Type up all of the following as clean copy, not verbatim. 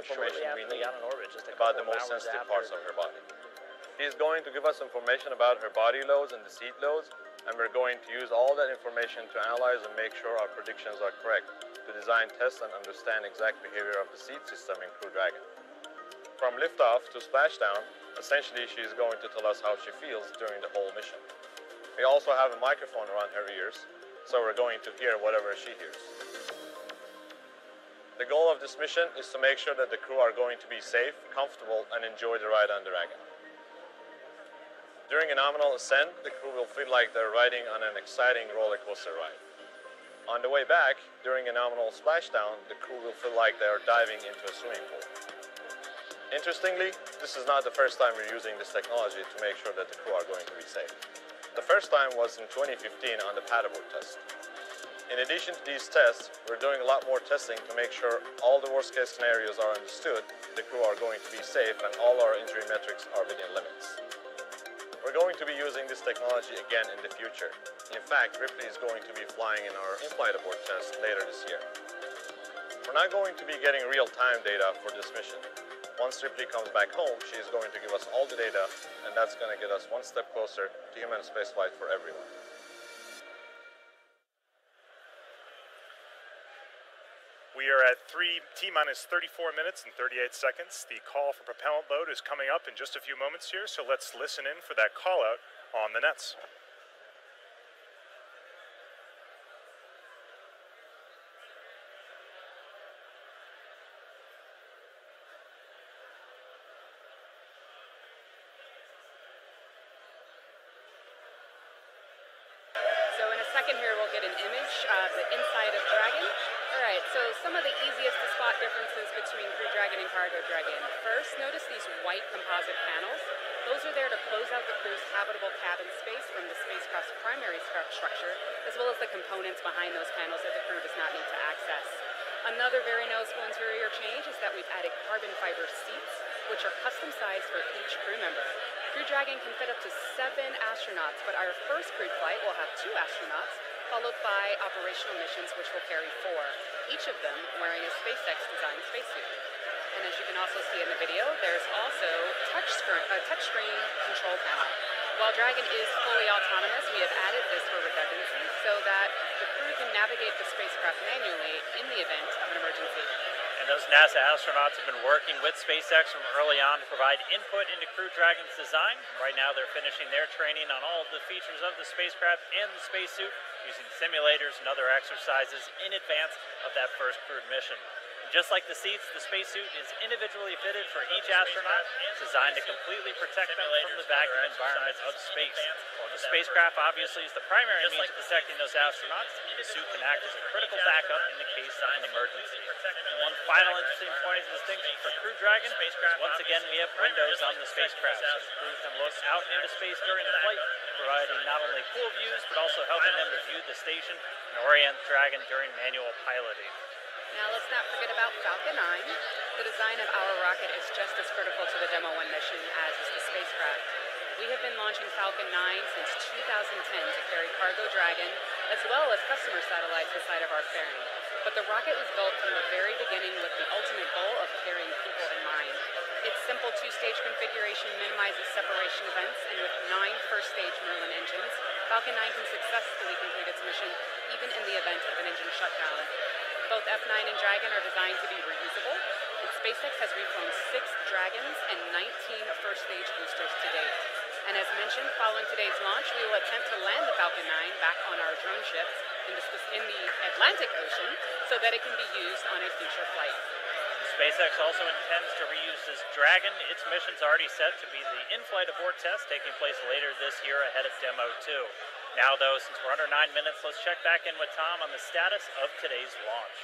information we need out in orbit, just about the most sensitive parts of her body. He's going to give us information about her body loads and the seat loads, and we're going to use all that information to analyze and make sure our predictions are correct, to design, test, and understand exact behavior of the seat system in Crew Dragon. From liftoff to splashdown, essentially she is going to tell us how she feels during the whole mission. We also have a microphone around her ears, so we're going to hear whatever she hears. The goal of this mission is to make sure that the crew are going to be safe, comfortable, and enjoy the ride on the Dragon. During a nominal ascent, the crew will feel like they're riding on an exciting roller coaster ride. On the way back, during a nominal splashdown, the crew will feel like they are diving into a swimming pool. Interestingly, this is not the first time we're using this technology to make sure that the crew are going to be safe. The first time was in 2015 on the paddleboard test. In addition to these tests, we're doing a lot more testing to make sure all the worst case scenarios are understood, the crew are going to be safe, and all our injury metrics are within limits. We're going to be using this technology again in the future. In fact, Ripley is going to be flying in our in-flight abort test later this year. We're not going to be getting real-time data for this mission. Once Ripley comes back home, she is going to give us all the data, and that's going to get us one step closer to human spaceflight for everyone. We are at T-minus 34 minutes and 38 seconds. The call for propellant load is coming up in just a few moments here, so let's listen in for that call out on the nets. So in a second here, we'll get an image of the inside of Dragon. All right, so some of the easiest to spot differences between Crew Dragon and Cargo Dragon. First, notice these white composite panels. Those are there to close out the crew's habitable cabin space from the spacecraft's primary structure, as well as the components behind those panels that the crew does not need to access. Another very noticeable interior change is that we've added carbon fiber seats, which are custom sized for each crew member. Crew Dragon can fit up to 7 astronauts, but our first crewed flight will have 2 astronauts, followed by operational missions which will carry 4, each of them wearing a SpaceX designed spacesuit. And as you can also see in the video, there's also a touchscreen control panel. While Dragon is fully autonomous, we have added this for redundancy so that the crew can navigate the spacecraft manually in the event of an emergency. And those NASA astronauts have been working with SpaceX from early on to provide input into Crew Dragon's design. Right now they're finishing their training on all of the features of the spacecraft and the spacesuit, using simulators and other exercises in advance of that first crewed mission. And just like the seats, the spacesuit is individually fitted for each astronaut, designed to completely protect them from the vacuum environment of space. While the spacecraft obviously is the primary means of protecting those astronauts, the suit can act as a critical backup in the case of an emergency. And one final interesting point of distinction for Crew Dragon is once again we have windows on the spacecraft, so the crew can look out into space during the flight, providing not only cool views, but also helping them to view the station and orient Dragon during manual piloting. Now let's not forget about Falcon 9. The design of our rocket is just as critical to the DM-1 mission as is the spacecraft. We have been launching Falcon 9 since 2010 to carry Cargo Dragon, as well as customer satellites inside of our fairing. But the rocket was built from the very beginning with the ultimate goal of carrying people in mind. Its simple 2-stage configuration minimizes separation events, and with 9 first-stage Merlin engines, Falcon 9 can successfully complete its mission even in the event of an engine shutdown. Both F9 and Dragon are designed to be reusable, and SpaceX has reflown 6 Dragons and 19 first-stage boosters to date. And as mentioned, following today's launch, we will attempt to land the Falcon 9 back on our drone ships in the Atlantic Ocean so that it can be used on a future flight. SpaceX also intends to reuse this Dragon. Its mission's already set to be the in-flight abort test taking place later this year ahead of Demo 2. Now, though, since we're under 9 minutes, let's check back in with Tom on the status of today's launch.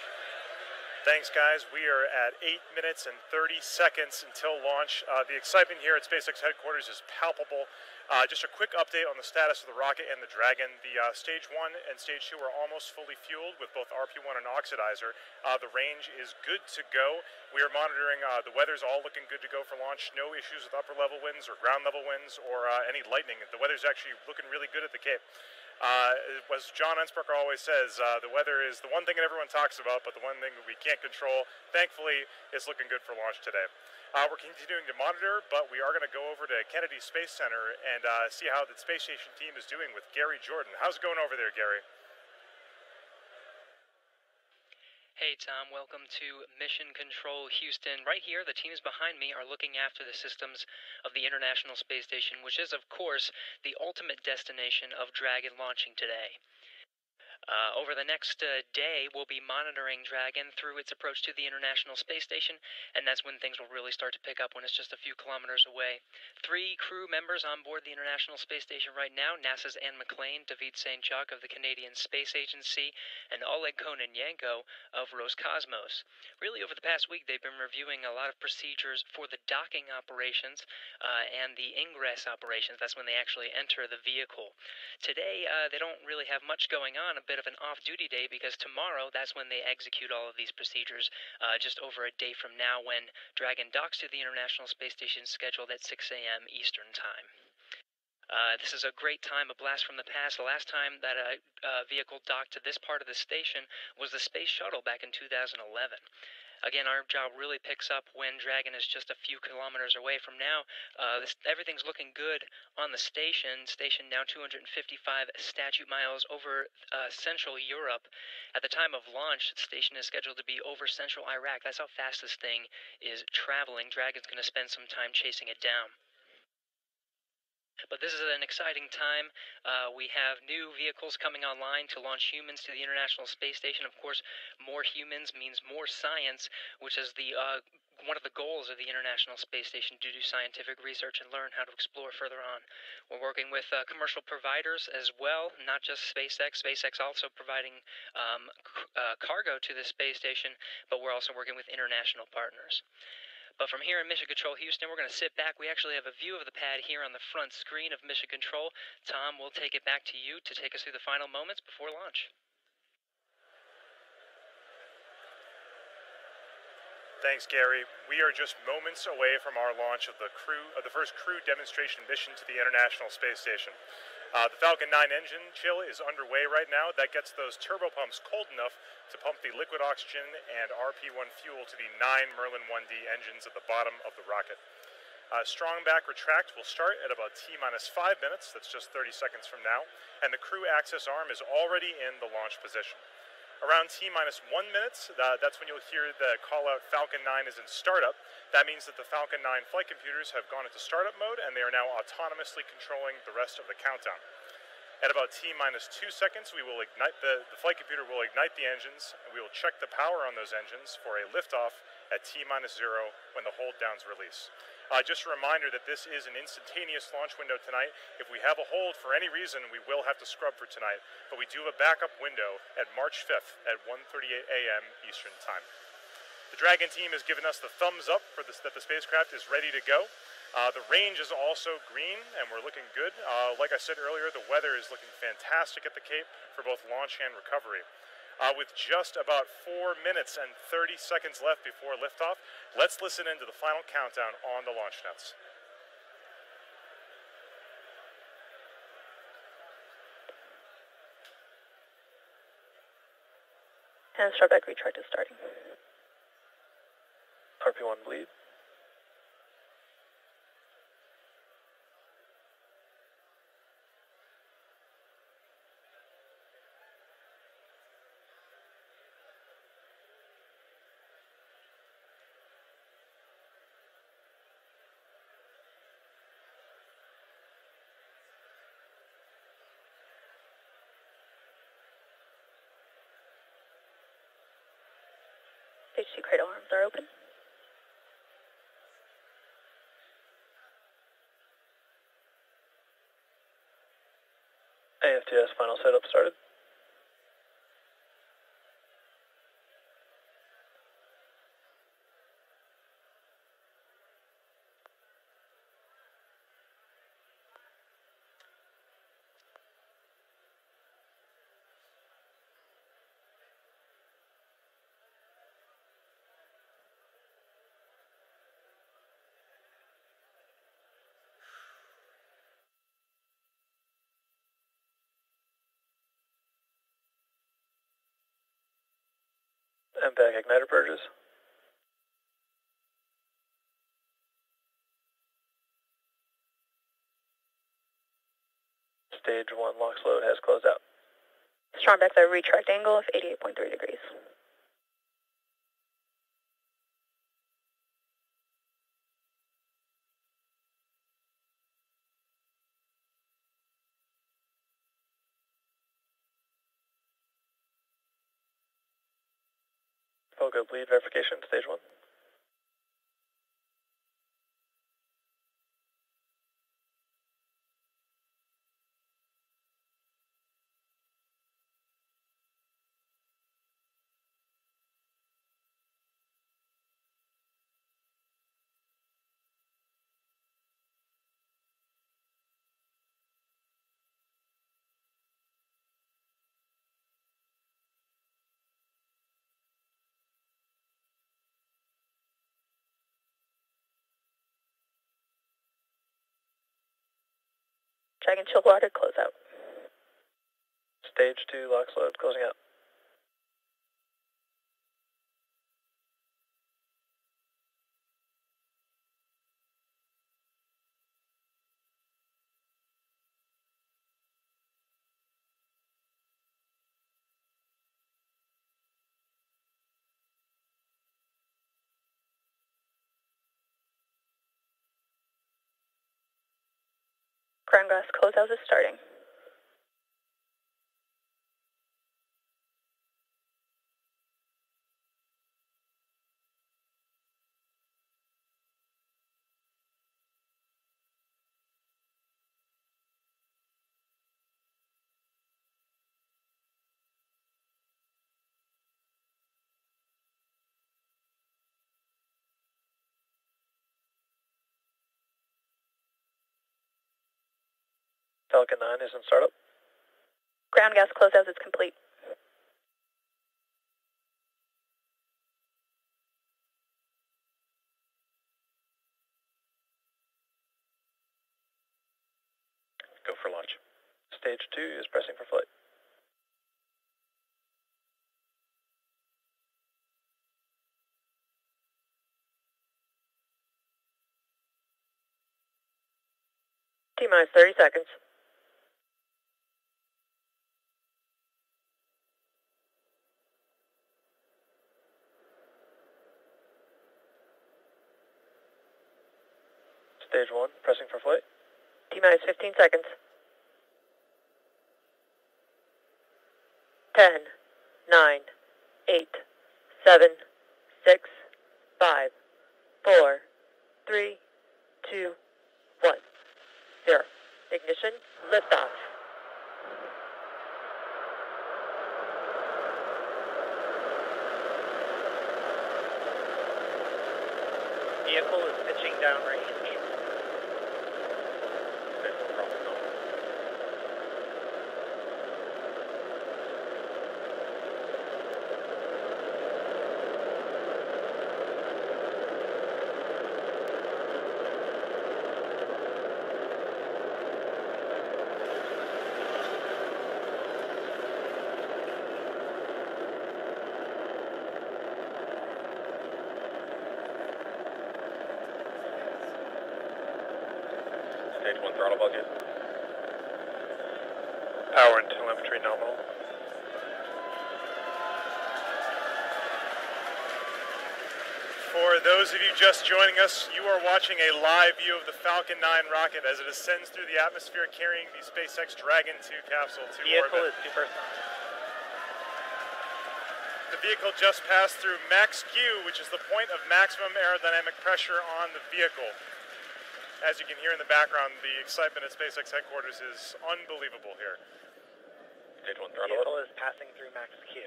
Thanks, guys. We are at 8 minutes and 30 seconds until launch. The excitement here at SpaceX headquarters is palpable. Just a quick update on the status of the rocket and the Dragon. The Stage 1 and Stage 2 are almost fully fueled with both RP-1 and oxidizer. The range is good to go. We are monitoring the weather's all looking good to go for launch. No issues with upper level winds or ground level winds or any lightning. The weather's actually looking really good at the Cape. As John Ensbrucker always says, the weather is the one thing that everyone talks about, but the one thing that we can't control. Thankfully, it's looking good for launch today. We're continuing to monitor, but we are going to go over to Kennedy Space Center and see how the space station team is doing with Gary Jordan. How's it going over there, Gary? Hey Tom, welcome to Mission Control Houston. Right here, the teams behind me are looking after the systems of the International Space Station, which is, of course, the ultimate destination of Dragon launching today. Over the next day, we'll be monitoring Dragon through its approach to the International Space Station, and that's when things will really start to pick up when it's just a few kilometers away. 3 crew members on board the International Space Station right now, NASA's Anne McClain, David St. Jacques of the Canadian Space Agency, and Oleg Kononenko of Roscosmos. Really, over the past week, they've been reviewing a lot of procedures for the docking operations and the ingress operations. That's when they actually enter the vehicle. Today, they don't really have much going on, a bit of an off-duty day, because tomorrow, that's when they execute all of these procedures, just over a day from now when Dragon docks to the International Space Station scheduled at 6 a.m. Eastern Time. This is a great time, a blast from the past. The last time that a vehicle docked to this part of the station was the Space Shuttle back in 2011. Again, our job really picks up when Dragon is just a few kilometers away from now. Everything's looking good on the station. Station now 255 statute miles over Central Europe. At the time of launch, the station is scheduled to be over Central Iraq. That's how fast this thing is traveling. Dragon's going to spend some time chasing it down. But this is an exciting time. We have new vehicles coming online to launch humans to the International Space Station. Of course, more humans means more science, which is the one of the goals of the International Space Station, to do scientific research and learn how to explore further on. We're working with commercial providers as well, not just SpaceX. SpaceX also providing cargo to the space station, but we're also working with international partners. But from here in Mission Control Houston, we're going to sit back. We actually have a view of the pad here on the front screen of Mission Control. Tom, we'll take it back to you to take us through the final moments before launch. Thanks, Gary. We are just moments away from our launch of the first crew demonstration mission to the International Space Station. The Falcon 9 engine chill is underway right now. That gets those turbopumps cold enough to pump the liquid oxygen and RP-1 fuel to the 9 Merlin 1D engines at the bottom of the rocket. Strong back retract will start at about T-minus 5 minutes. That's just 30 seconds from now. And the crew access arm is already in the launch position. Around T-minus 1 minute, that's when you'll hear the call-out Falcon 9 is in startup. That means that the Falcon 9 flight computers have gone into startup mode, and they are now autonomously controlling the rest of the countdown. At about T-minus 2 seconds, we will ignite the flight computer will ignite the engines, and we will check the power on those engines for a liftoff at T-minus 0 when the hold downs release. Just a reminder that this is an instantaneous launch window tonight. If we have a hold for any reason, we will have to scrub for tonight, but we do have a backup window at March 5th at 1:38 a.m. Eastern Time. The Dragon team has given us the thumbs up for that the spacecraft is ready to go. The range is also green, and we're looking good. Like I said earlier, the weather is looking fantastic at the Cape for both launch and recovery. With just about 4 minutes and 30 seconds left before liftoff, let's listen into the final countdown on the launch nets. And startback retract is starting. RP-1 bleed. Stage 2 cradle arms are open. AFTS final setup started. back igniter purges. Stage 1 LOX load has closed out. Strong back there, retract angle of 88.3 degrees. Fogo bleed verification, stage 1. Dragon chill water, close out. Stage 2 LOX load closing out. Ground gas closeout is starting. Falcon 9 is in startup. Ground gas closeout is complete. Go for launch. Stage 2 is pressing for flight. T-minus 30 seconds. Stage 1 pressing for flight. T-minus 15 seconds. 10, 9, 8, 7, 6, 5, 4, 3, 2, 1, 0. Ignition, liftoff. Vehicle is pitching downrange. Stage 1 throttle bucket. Power and telemetry nominal. For those of you just joining us, you are watching a live view of the Falcon 9 rocket as it ascends through the atmosphere carrying the SpaceX Dragon 2 capsule to Vehicle orbit. is supersonic. The vehicle just passed through max Q, which is the point of maximum aerodynamic pressure on the vehicle. As you can hear in the background, the excitement at SpaceX headquarters is unbelievable here. Stage 1 throttle. Vehicle is passing through max Q.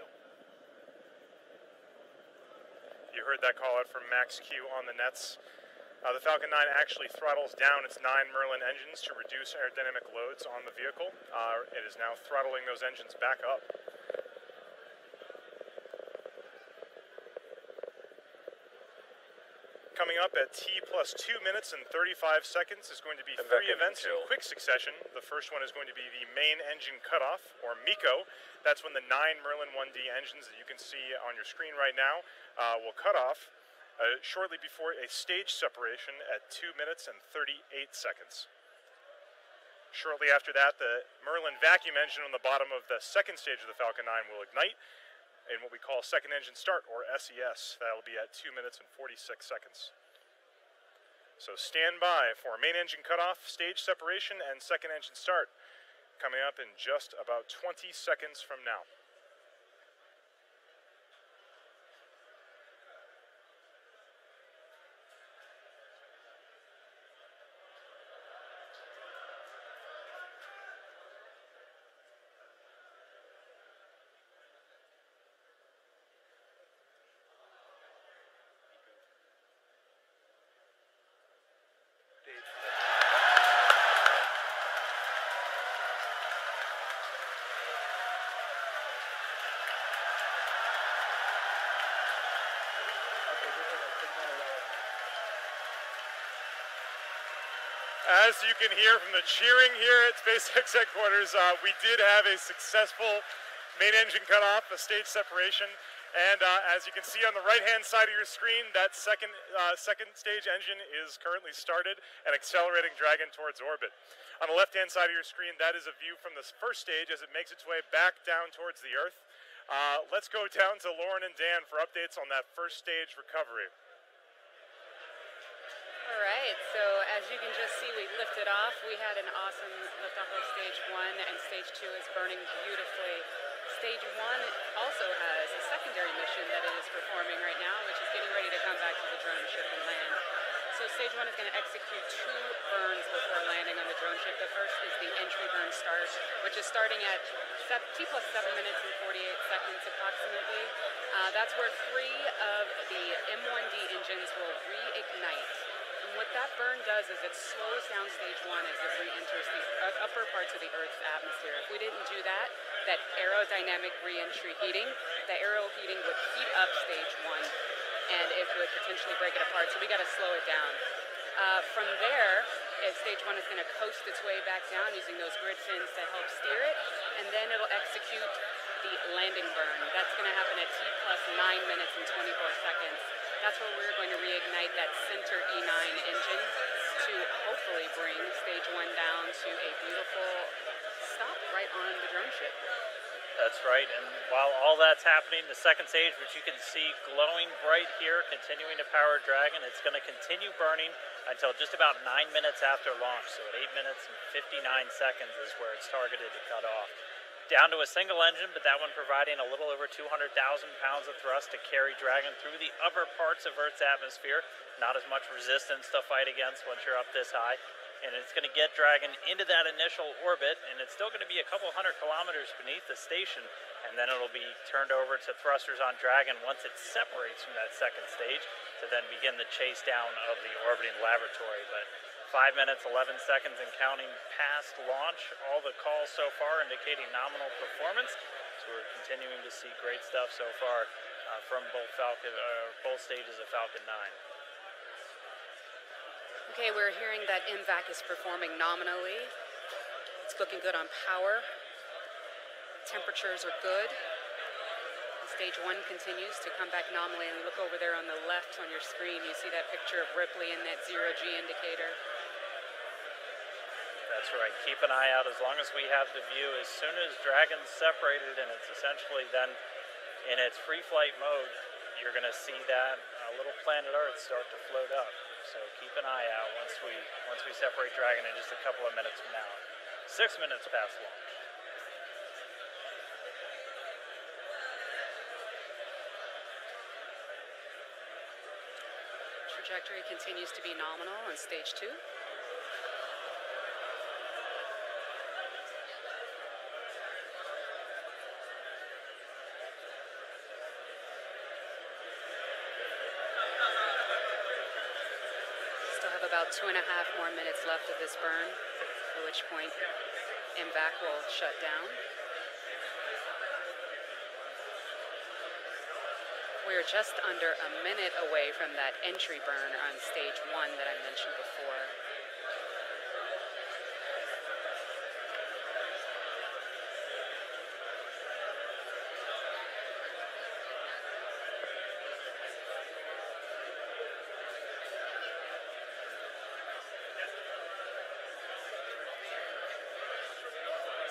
You heard that call out from max Q on the nets. The Falcon 9 actually throttles down its 9 Merlin engines to reduce aerodynamic loads on the vehicle. It is now throttling those engines back up. Coming up at T plus 2 minutes and 35 seconds is going to be 3 events in quick succession. The first one is going to be the main engine cutoff, or MECO. That's when the 9 Merlin 1D engines that you can see on your screen right now will cut off shortly before a stage separation at 2 minutes and 38 seconds. Shortly after that, the Merlin vacuum engine on the bottom of the second stage of the Falcon 9 will ignite in what we call second engine start, or SES. That'll be at 2 minutes and 46 seconds. So stand by for main engine cutoff, stage separation, and second engine start coming up in just about 20 seconds from now. As you can hear from the cheering here at SpaceX headquarters, we did have a successful main engine cutoff, a stage separation, and as you can see on the right-hand side of your screen, that second stage engine is currently started and accelerating Dragon towards orbit. On the left-hand side of your screen, that is a view from the first stage as it makes its way back down towards the Earth. Let's go down to Lauren and Dan for updates on that first stage recovery. All right, so as you can just see, we lifted off. We had an awesome liftoff of stage 1, and stage 2 is burning beautifully. Stage 1 also has a secondary mission that it is performing right now, which is getting ready to come back to the drone ship and land. So stage 1 is going to execute 2 burns before landing on the drone ship. The first is the entry burn start, which is starting at T plus 7 minutes and 48 seconds approximately. That's where 3 of the M1D engines will reignite. And what that burn does is it slows down stage 1 as it re-enters the upper parts of the Earth's atmosphere. If we didn't do that, that aerodynamic re-entry heating, the aero heating would heat up stage 1 and it would potentially break it apart, so we got to slow it down. From there, stage 1 is going to coast its way back down using those grid fins to help steer it, and then it'll execute the landing burn. That's going to happen at T plus 9 minutes and 24 seconds. That's where we're going to reignite that center E9 engine to hopefully bring stage 1 down to a beautiful stop right on the drone ship. That's right, and while all that's happening, the second stage, which you can see glowing bright here, continuing to power Dragon, it's going to continue burning until just about 9 minutes after launch. So at 8 minutes and 59 seconds is where it's targeted to cut off. Down to a single engine, but that one providing a little over 200,000 pounds of thrust to carry Dragon through the upper parts of Earth's atmosphere. Not as much resistance to fight against once you're up this high. And it's going to get Dragon into that initial orbit, and it's still going to be a couple 100 kilometers beneath the station, and then it'll be turned over to thrusters on Dragon once it separates from that second stage to then begin the chase down of the orbiting laboratory. But 5 minutes, 11 seconds and counting past launch. All the calls so far indicating nominal performance. So we're continuing to see great stuff so far from both stages of Falcon 9. Okay, we're hearing that MVAC is performing nominally. It's looking good on power. Temperatures are good. Stage 1 continues to come back nominally, and look over there on the left on your screen. You see that picture of Ripley and that 0G indicator. That's right. Keep an eye out as long as we have the view. As soon as Dragon's separated and it's essentially then in its free flight mode, you're going to see that little planet Earth start to float up. So keep an eye out once we separate Dragon in just a couple of minutes from now. 6 minutes past launch. Trajectory continues to be nominal on stage 2. About 2.5 more minutes left of this burn, at which point MVAC will shut down. We're just under a minute away from that entry burn on stage 1 that I mentioned before.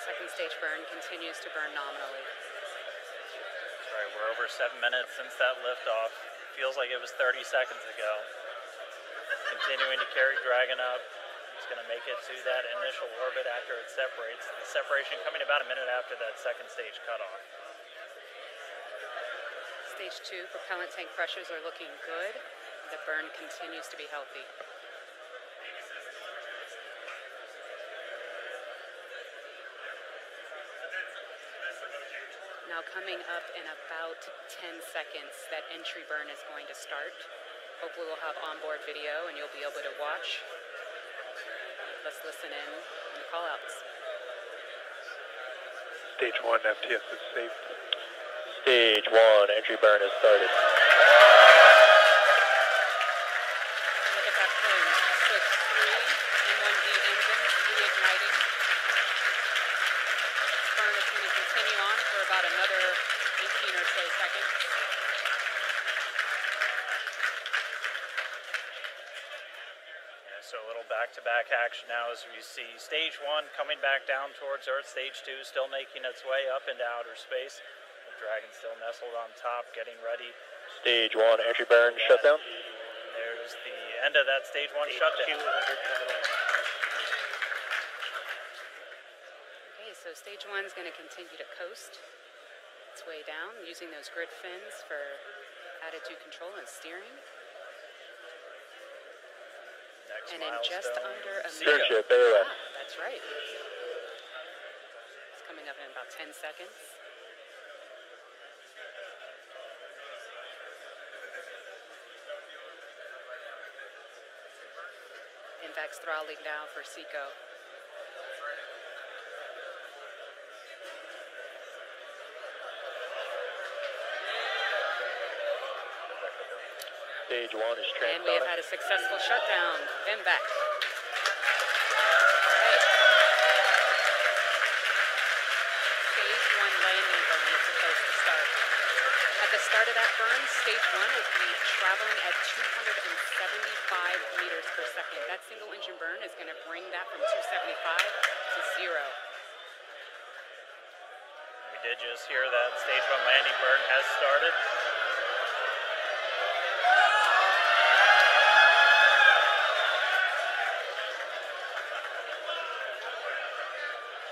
Second stage burn continues to burn nominally. That's right, we're over 7 minutes since that liftoff. Feels like it was 30 seconds ago. Continuing to carry Dragon up. It's going to make it to that initial orbit after it separates. The separation coming about a minute after that second stage cutoff. Stage 2 propellant tank pressures are looking good. The burn continues to be healthy. Now coming up in about 10 seconds, that entry burn is going to start. Hopefully we'll have onboard video and you'll be able to watch. Let's listen in on the callouts. Stage 1, FTS is safe. Stage 1, entry burn has started. Look at that plane. Switch 3, M1D engines reigniting. Burn is going to continue on for about another 18 or so seconds. So a little back-to-back action now as we see stage 1 coming back down towards Earth, stage 2 still making its way up into outer space. The Dragon still nestled on top, getting ready. Stage 1, entry burn, shutdown. There's the end of that stage 1 shutdown. Okay, so stage 1 is going to continue to coast its way down using those grid fins for attitude control and steering. Next And in just under a Stern minute. ship, AOS. That's right. It's coming up in about 10 seconds. Invex throttling down for Seco. Stage 1 is And we have transonic. had a successful shutdown. Then back. Stage 1 landing burn is supposed to start. At the start of that burn, stage 1 will be traveling at 275 meters per second. That single engine burn is going to bring that from 275 to 0. We did just hear that stage 1 landing burn has started.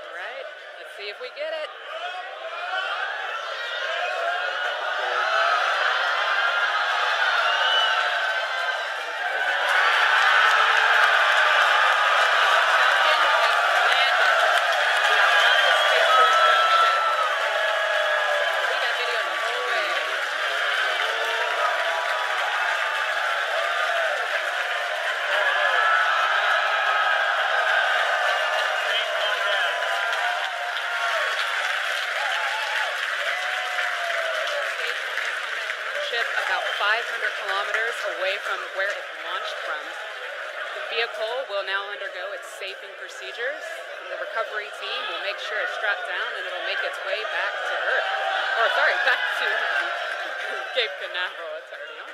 All right, let's see if we get it. About 500 kilometers away from where it launched from. The vehicle will now undergo its safing procedures. And the recovery team will make sure it's strapped down and it'll make its way back to Earth. Or sorry, back to Cape Canaveral. It's already on.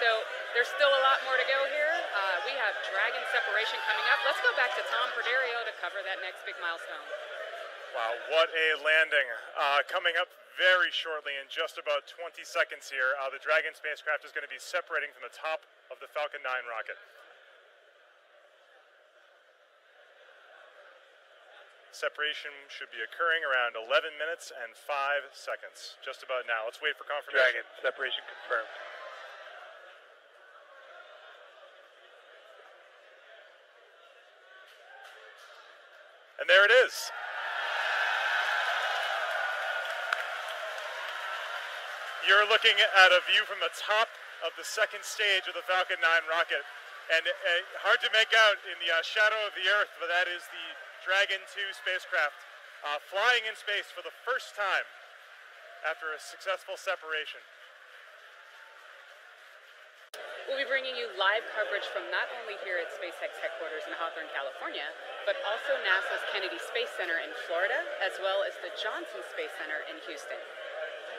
So there's still a lot more to go here. We have Dragon separation coming up. Let's go back to Tom Perderio to cover that next big milestone. Wow, what a landing. Coming up very shortly in just about 20 seconds here, the Dragon spacecraft is going to be separating from the top of the Falcon 9 rocket. Separation should be occurring around 11 minutes and 5 seconds, just about now. Let's wait for confirmation. Dragon, separation confirmed. And there it is. You're looking at a view from the top of the second stage of the Falcon 9 rocket. And hard to make out in the shadow of the Earth, but that is the Dragon 2 spacecraft flying in space for the first time. after a successful separation. We'll be bringing you live coverage from not only here at SpaceX headquarters in Hawthorne, California, but also NASA's Kennedy Space Center in Florida, as well as the Johnson Space Center in Houston.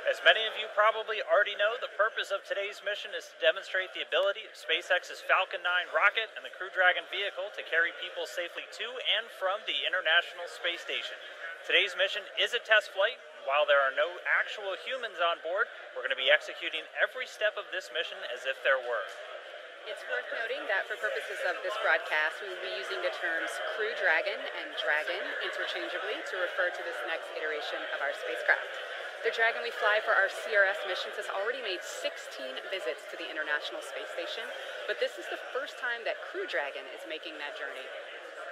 As many of you probably already know, the purpose of today's mission is to demonstrate the ability of SpaceX's Falcon 9 rocket and the Crew Dragon vehicle to carry people safely to and from the International Space Station. Today's mission is a test flight. While there are no actual humans on board, we're going to be executing every step of this mission as if there were. It's worth noting that for purposes of this broadcast, we will be using the terms Crew Dragon and Dragon interchangeably to refer to this next iteration of our spacecraft. The Dragon we fly for our CRS missions has already made 16 visits to the International Space Station, but this is the first time that Crew Dragon is making that journey.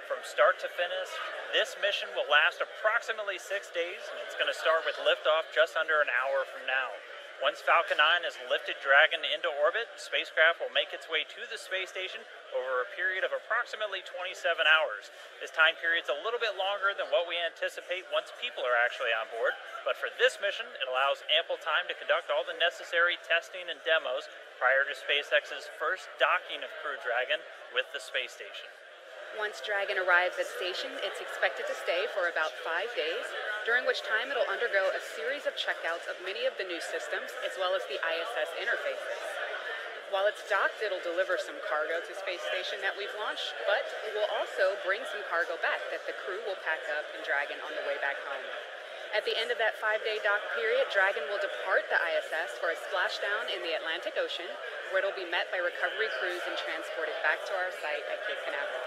From start to finish, this mission will last approximately 6 days, and it's going to start with liftoff just under an hour from now. Once Falcon 9 has lifted Dragon into orbit, the spacecraft will make its way to the space station over a period of approximately 27 hours. This time period is a little bit longer than what we anticipate once people are actually on board, but for this mission, it allows ample time to conduct all the necessary testing and demos prior to SpaceX's first docking of Crew Dragon with the space station. Once Dragon arrives at station, it's expected to stay for about 5 days, during which time it'll undergo a series of checkouts of many of the new systems, as well as the ISS interfaces. While it's docked, it'll deliver some cargo to space station that we've launched, but it will also bring some cargo back that the crew will pack up in Dragon on the way back home. At the end of that 5-day dock period, Dragon will depart the ISS for a splashdown in the Atlantic Ocean, where it'll be met by recovery crews and transported back to our site at Cape Canaveral.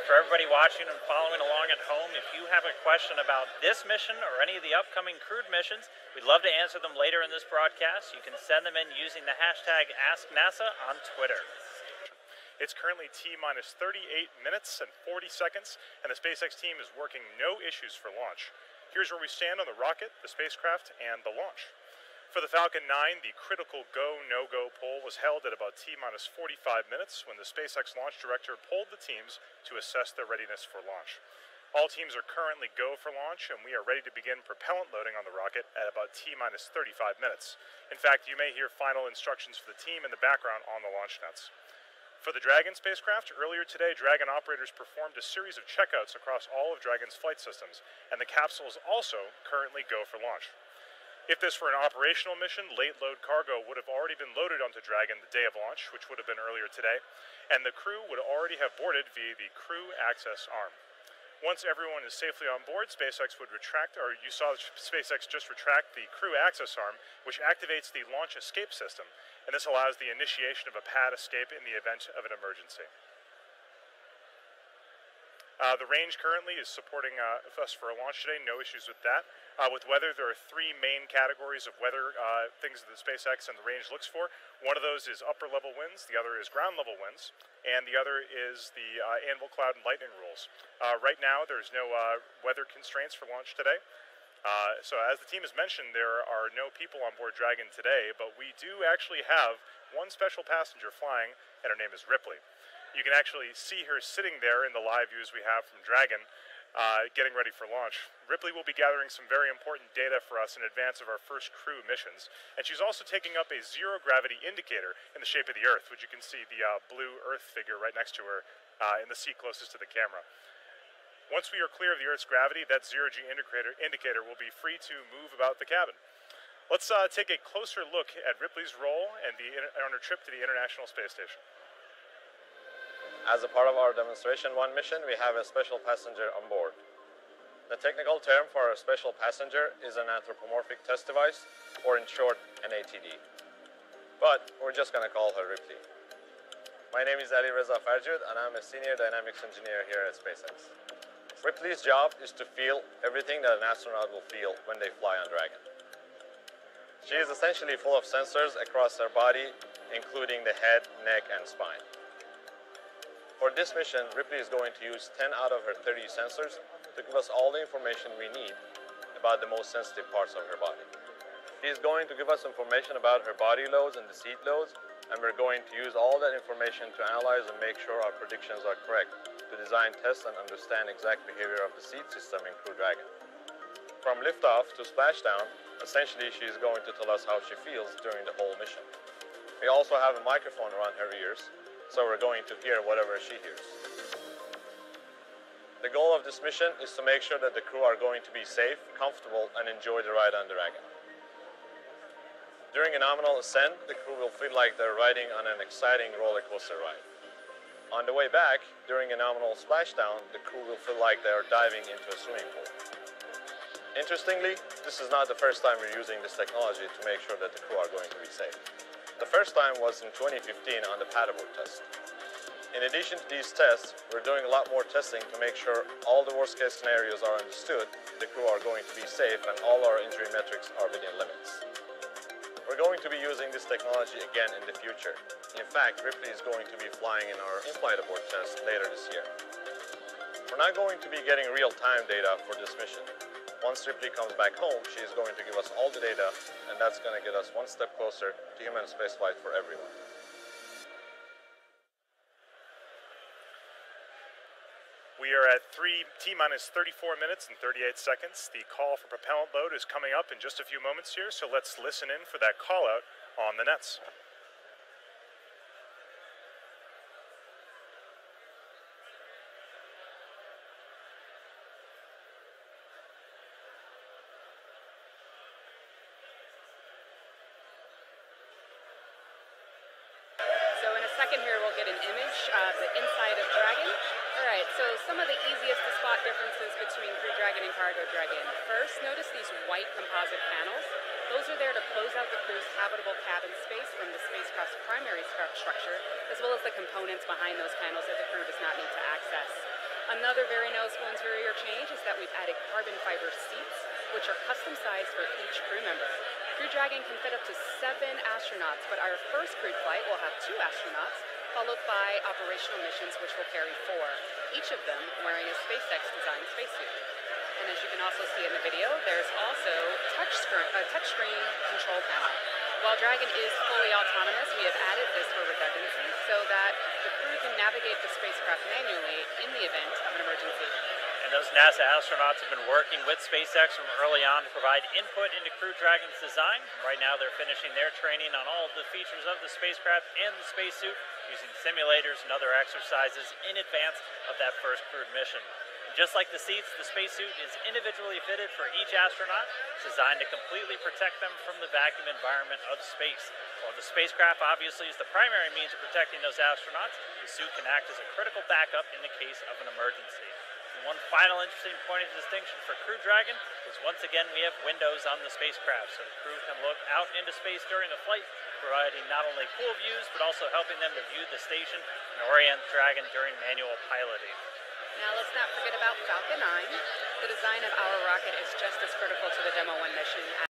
For everybody watching and following along at home, if you have a question about this mission or any of the upcoming crewed missions, we'd love to answer them later in this broadcast. You can send them in using the hashtag AskNASA on Twitter. It's currently T-minus 38 minutes and 40 seconds, and the SpaceX team is working no issues for launch. Here's where we stand on the rocket, the spacecraft, and the launch. For the Falcon 9, the critical go-no-go poll was held at about T-minus 45 minutes when the SpaceX launch director polled the teams to assess their readiness for launch. All teams are currently go for launch, and we are ready to begin propellant loading on the rocket at about T-minus 35 minutes. In fact, you may hear final instructions for the team in the background on the launch nets. For the Dragon spacecraft, earlier today, Dragon operators performed a series of checkouts across all of Dragon's flight systems, and the capsule is also currently go for launch. If this were an operational mission, late load cargo would have already been loaded onto Dragon the day of launch, which would have been earlier today, and the crew would already have boarded via the crew access arm. Once everyone is safely on board, SpaceX would retract, or you saw SpaceX just retract the crew access arm, which activates the launch escape system, and this allows the initiation of a pad escape in the event of an emergency. The range currently is supporting us for a launch today, no issues with that. With weather, there are 3 main categories of weather things that the SpaceX and the range looks for. One of those is upper level winds, the other is ground level winds, and the other is the anvil cloud and lightning rules. Right now, there's no weather constraints for launch today. So as the team has mentioned, there are no people on board Dragon today, but we do actually have one special passenger flying, and her name is Ripley. You can actually see her sitting there in the live views we have from Dragon, getting ready for launch. Ripley will be gathering some very important data for us in advance of our first crew missions, and she's also taking up a zero-gravity indicator in the shape of the Earth, which you can see the blue Earth figure right next to her in the seat closest to the camera. Once we are clear of the Earth's gravity, that zero-G indicator will be free to move about the cabin. Let's take a closer look at Ripley's role and on her trip to the International Space Station. As a part of our Demonstration 1 mission, we have a special passenger on board. The technical term for a special passenger is an anthropomorphic test device, or in short, an ATD. But we're just going to call her Ripley. My name is Ali Reza Farjud, and I'm a senior dynamics engineer here at SpaceX. Ripley's job is to feel everything that an astronaut will feel when they fly on Dragon. She is essentially full of sensors across her body, including the head, neck, and spine. For this mission, Ripley is going to use 10 out of her 30 sensors to give us all the information we need about the most sensitive parts of her body. She is going to give us information about her body loads and the seat loads, and we're going to use all that information to analyze and make sure our predictions are correct, to design tests and understand exact behavior of the seat system in Crew Dragon. From liftoff to splashdown, essentially she is going to tell us how she feels during the whole mission. We also have a microphone around her ears, so we're going to hear whatever she hears. The goal of this mission is to make sure that the crew are going to be safe, comfortable, and enjoy the ride on the Dragon. During a nominal ascent, the crew will feel like they're riding on an exciting roller coaster ride. On the way back, during a nominal splashdown, the crew will feel like they are diving into a swimming pool. Interestingly, this is not the first time we're using this technology to make sure that the crew are going to be safe. The first time was in 2015 on the paddleboard test. In addition to these tests, we're doing a lot more testing to make sure all the worst case scenarios are understood, the crew are going to be safe, and all our injury metrics are within limits. We're going to be using this technology again in the future. In fact, Ripley is going to be flying in our in-flight abort test later this year. We're not going to be getting real-time data for this mission. Once Ripley comes back home, she is going to give us all the data, and that's going to get us one step closer to human spaceflight for everyone. We are at T-minus 34 minutes and 38 seconds. The call for propellant load is coming up in just a few moments here, so let's listen in for that call out on the nets. So in a second here, we'll get an image of the inside of Dragon. All right, so some of the easiest to spot differences between Crew Dragon and Cargo Dragon. First, notice these white composite panels. Those are there to close out the crew's habitable cabin space from the spacecraft's primary structure, as well as the components behind those panels that the crew does not need to access. Another very noticeable interior change is that we've added carbon fiber seats, which are custom sized for each crew member. Crew Dragon can fit up to 7 astronauts, but our first crewed flight will have 2 astronauts, followed by operational missions which will carry 4, each of them wearing a SpaceX designed spacesuit. And as you can also see in the video, there's also a touchscreen control panel. While Dragon is fully autonomous, we have added this for redundancy so that the crew can navigate the spacecraft manually in the event of an emergency. And those NASA astronauts have been working with SpaceX from early on to provide input into Crew Dragon's design. Right now they're finishing their training on all of the features of the spacecraft and the spacesuit, using simulators and other exercises in advance of that first crewed mission. And just like the seats, the spacesuit is individually fitted for each astronaut, designed to completely protect them from the vacuum environment of space. While the spacecraft obviously is the primary means of protecting those astronauts, the suit can act as a critical backup in the case of an emergency. And one final interesting point of distinction for Crew Dragon is once again we have windows on the spacecraft, so the crew can look out into space during the flight, providing not only cool views, but also helping them to view the station and orient Dragon during manual piloting. Now let's not forget about Falcon 9. The design of our rocket is just as critical